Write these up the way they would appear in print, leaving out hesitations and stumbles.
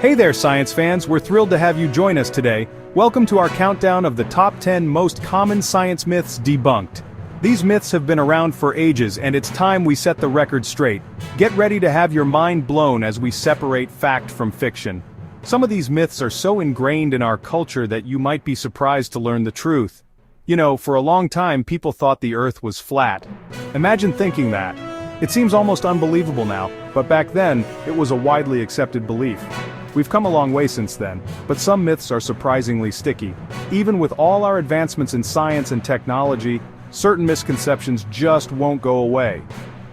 Hey there, science fans, we're thrilled to have you join us today. Welcome to our countdown of the top 10 most common science myths debunked. These myths have been around for ages, and it's time we set the record straight. Get ready to have your mind blown as we separate fact from fiction. Some of these myths are so ingrained in our culture that you might be surprised to learn the truth. You know, for a long time people thought the Earth was flat. Imagine thinking that. It seems almost unbelievable now, but back then, it was a widely accepted belief. We've come a long way since then, but some myths are surprisingly sticky. Even with all our advancements in science and technology, certain misconceptions just won't go away.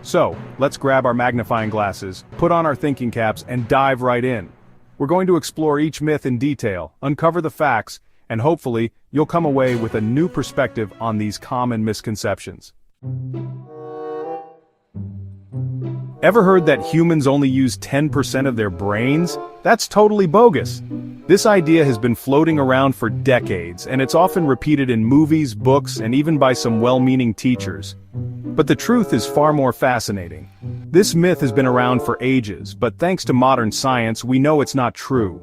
So, let's grab our magnifying glasses, put on our thinking caps, and dive right in. We're going to explore each myth in detail, uncover the facts, and hopefully, you'll come away with a new perspective on these common misconceptions. Ever heard that humans only use 10% of their brains? That's totally bogus. This idea has been floating around for decades, and it's often repeated in movies, books, and even by some well-meaning teachers. But the truth is far more fascinating. This myth has been around for ages, but thanks to modern science, we know it's not true.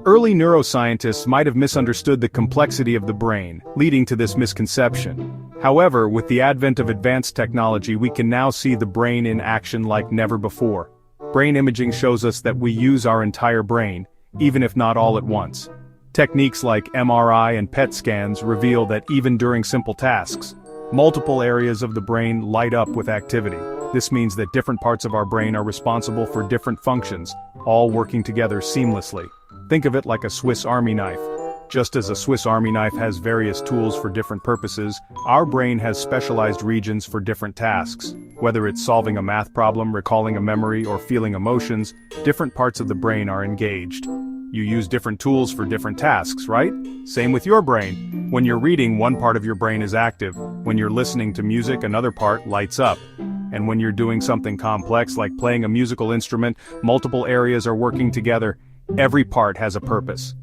Early neuroscientists might have misunderstood the complexity of the brain, leading to this misconception. However, with the advent of advanced technology, we can now see the brain in action like never before. Brain imaging shows us that we use our entire brain, even if not all at once. Techniques like MRI and PET scans reveal that even during simple tasks, multiple areas of the brain light up with activity. This means that different parts of our brain are responsible for different functions, all working together seamlessly. Think of it like a Swiss Army knife. Just as a Swiss Army knife has various tools for different purposes, our brain has specialized regions for different tasks. Whether it's solving a math problem, recalling a memory, or feeling emotions, different parts of the brain are engaged. You use different tools for different tasks, right? Same with your brain. When you're reading, one part of your brain is active. When you're listening to music, another part lights up. And when you're doing something complex like playing a musical instrument, multiple areas are working together. Every part has a purpose.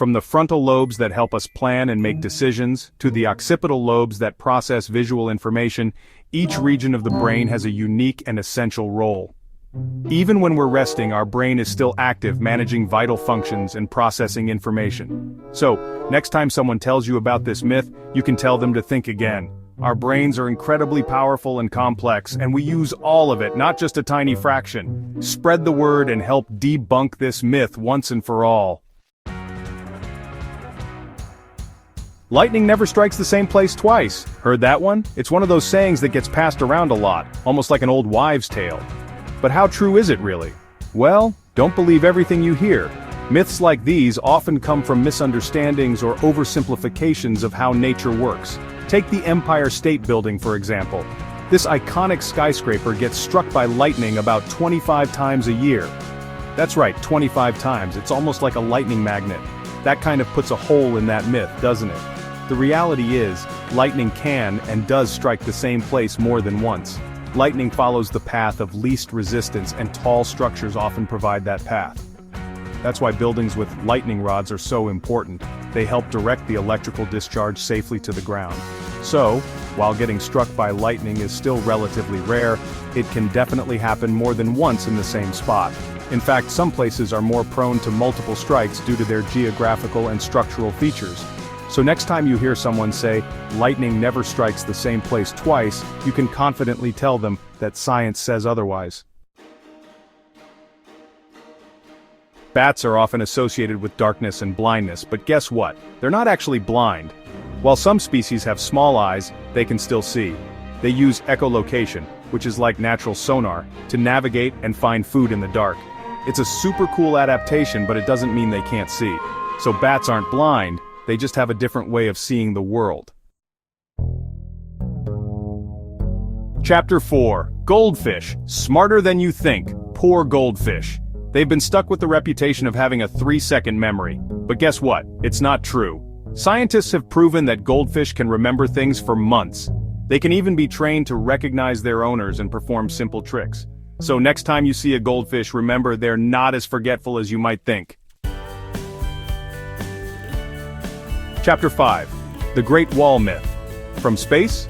From the frontal lobes that help us plan and make decisions, to the occipital lobes that process visual information, each region of the brain has a unique and essential role. Even when we're resting, our brain is still active, managing vital functions and processing information. So, next time someone tells you about this myth, you can tell them to think again. Our brains are incredibly powerful and complex, and we use all of it, not just a tiny fraction. Spread the word and help debunk this myth once and for all. Lightning never strikes the same place twice. Heard that one? It's one of those sayings that gets passed around a lot, almost like an old wives' tale. But how true is it really? Well, don't believe everything you hear. Myths like these often come from misunderstandings or oversimplifications of how nature works. Take the Empire State Building, for example. This iconic skyscraper gets struck by lightning about 25 times a year. That's right, 25 times. It's almost like a lightning magnet. That kind of puts a hole in that myth, doesn't it? The reality is, lightning can and does strike the same place more than once. Lightning follows the path of least resistance, and tall structures often provide that path. That's why buildings with lightning rods are so important. They help direct the electrical discharge safely to the ground. So, while getting struck by lightning is still relatively rare, it can definitely happen more than once in the same spot. In fact, some places are more prone to multiple strikes due to their geographical and structural features. So next time you hear someone say, lightning never strikes the same place twice, you can confidently tell them that science says otherwise. Bats are often associated with darkness and blindness, but guess what? They're not actually blind. While some species have small eyes, they can still see. They use echolocation, which is like natural sonar, to navigate and find food in the dark. It's a super cool adaptation, but it doesn't mean they can't see. So bats aren't blind, they just have a different way of seeing the world. Chapter 4. Goldfish. Smarter than you think. Poor goldfish. They've been stuck with the reputation of having a 3-second memory. But guess what? It's not true. Scientists have proven that goldfish can remember things for months. They can even be trained to recognize their owners and perform simple tricks. So next time you see a goldfish, remember they're not as forgetful as you might think. Chapter 5. The Great Wall Myth. From space?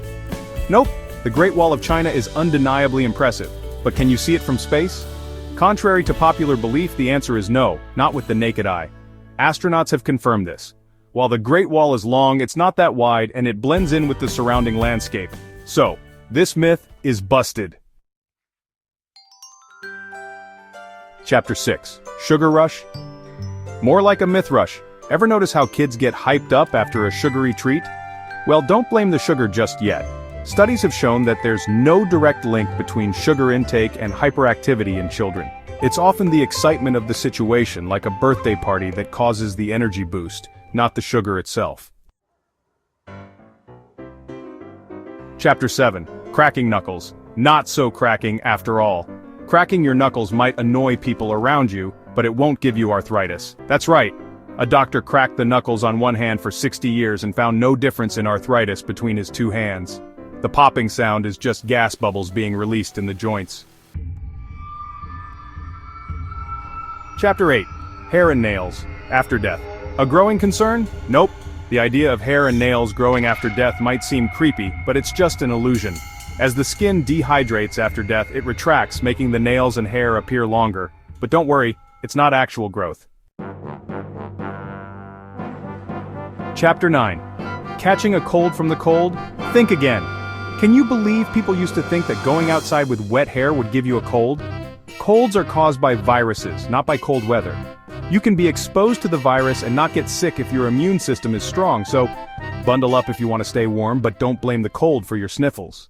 Nope. The Great Wall of China is undeniably impressive. But can you see it from space? Contrary to popular belief, the answer is no, not with the naked eye. Astronauts have confirmed this. While the Great Wall is long, it's not that wide and it blends in with the surrounding landscape. So, this myth is busted. Chapter 6. Sugar Rush? More like a myth rush. Ever notice how kids get hyped up after a sugary treat? Well, don't blame the sugar just yet. Studies have shown that there's no direct link between sugar intake and hyperactivity in children. It's often the excitement of the situation, like a birthday party, that causes the energy boost, not the sugar itself. Chapter 7. Cracking Knuckles. Not so cracking after all. Cracking your knuckles might annoy people around you, but it won't give you arthritis. That's right. A doctor cracked the knuckles on one hand for 60 years and found no difference in arthritis between his two hands. The popping sound is just gas bubbles being released in the joints. Chapter 8. Hair and Nails. After Death. A growing concern? Nope. The idea of hair and nails growing after death might seem creepy, but it's just an illusion. As the skin dehydrates after death, it retracts, making the nails and hair appear longer. But don't worry, it's not actual growth. Chapter 9. Catching a cold from the cold? Think again. Can you believe people used to think that going outside with wet hair would give you a cold? Colds are caused by viruses, not by cold weather. You can be exposed to the virus and not get sick if your immune system is strong, so bundle up if you want to stay warm, but don't blame the cold for your sniffles.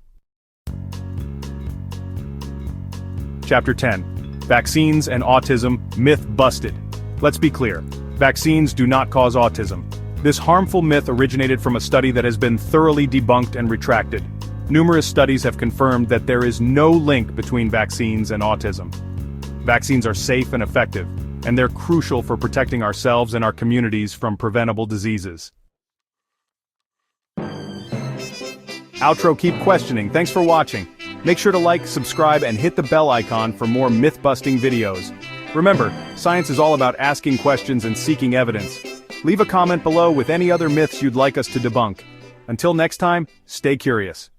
Chapter 10. Vaccines and Autism, Myth Busted. Let's be clear. Vaccines do not cause autism. This harmful myth originated from a study that has been thoroughly debunked and retracted. Numerous studies have confirmed that there is no link between vaccines and autism. Vaccines are safe and effective, and they're crucial for protecting ourselves and our communities from preventable diseases. Outro. Keep questioning. Thanks for watching. Make sure to like, subscribe, and hit the bell icon for more myth-busting videos. Remember, science is all about asking questions and seeking evidence. Leave a comment below with any other myths you'd like us to debunk. Until next time, stay curious.